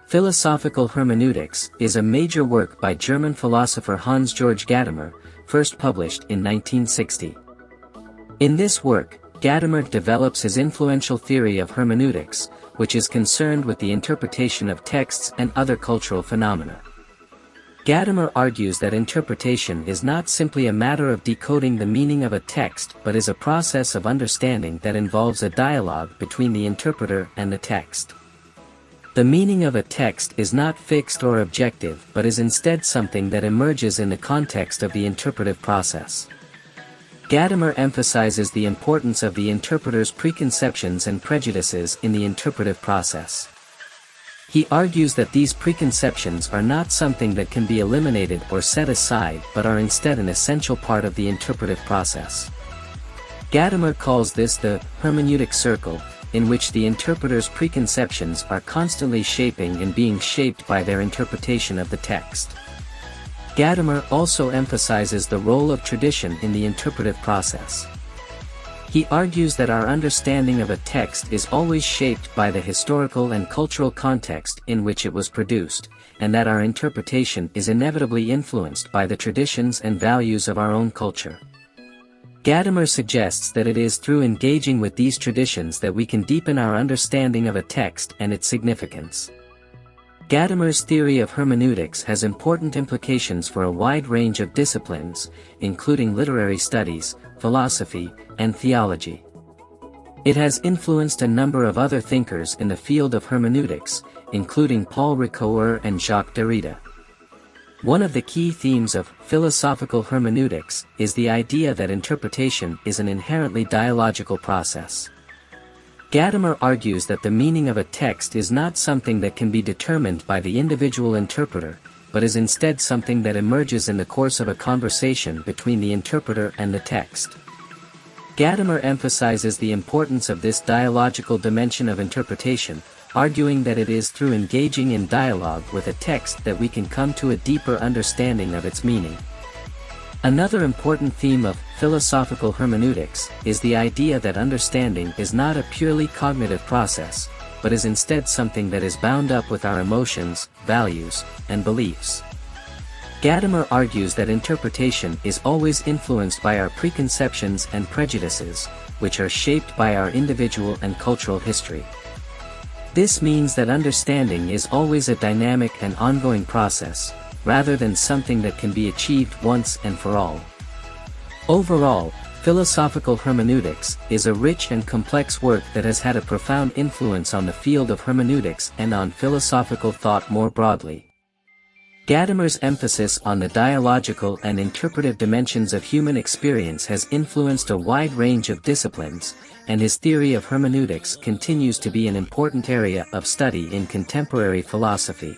Philosophical Hermeneutics is a major work by German philosopher Hans-Georg Gadamer, first published in 1960. In this work, Gadamer develops his influential theory of hermeneutics, which is concerned with the interpretation of texts and other cultural phenomena. Gadamer argues that interpretation is not simply a matter of decoding the meaning of a text but is a process of understanding that involves a dialogue between the interpreter and the text. The meaning of a text is not fixed or objective but is instead something that emerges in the context of the interpretive process. Gadamer emphasizes the importance of the interpreter's preconceptions and prejudices in the interpretive process. He argues that these preconceptions are not something that can be eliminated or set aside but are instead an essential part of the interpretive process. Gadamer calls this the hermeneutic circle, in which the interpreter's preconceptions are constantly shaping and being shaped by their interpretation of the text. Gadamer also emphasizes the role of tradition in the interpretive process. He argues that our understanding of a text is always shaped by the historical and cultural context in which it was produced, and that our interpretation is inevitably influenced by the traditions and values of our own culture. Gadamer suggests that it is through engaging with these traditions that we can deepen our understanding of a text and its significance. Gadamer's theory of hermeneutics has important implications for a wide range of disciplines, including literary studies, philosophy, and theology. It has influenced a number of other thinkers in the field of hermeneutics, including Paul Ricoeur and Jacques Derrida. One of the key themes of philosophical hermeneutics is the idea that interpretation is an inherently dialogical process. Gadamer argues that the meaning of a text is not something that can be determined by the individual interpreter, but is instead something that emerges in the course of a conversation between the interpreter and the text. Gadamer emphasizes the importance of this dialogical dimension of interpretation, arguing that it is through engaging in dialogue with a text that we can come to a deeper understanding of its meaning. Another important theme of philosophical hermeneutics is the idea that understanding is not a purely cognitive process, but is instead something that is bound up with our emotions, values, and beliefs. Gadamer argues that interpretation is always influenced by our preconceptions and prejudices, which are shaped by our individual and cultural history. This means that understanding is always a dynamic and ongoing process, rather than something that can be achieved once and for all. Overall, philosophical hermeneutics is a rich and complex work that has had a profound influence on the field of hermeneutics and on philosophical thought more broadly. Gadamer's emphasis on the dialogical and interpretive dimensions of human experience has influenced a wide range of disciplines, and his theory of hermeneutics continues to be an important area of study in contemporary philosophy.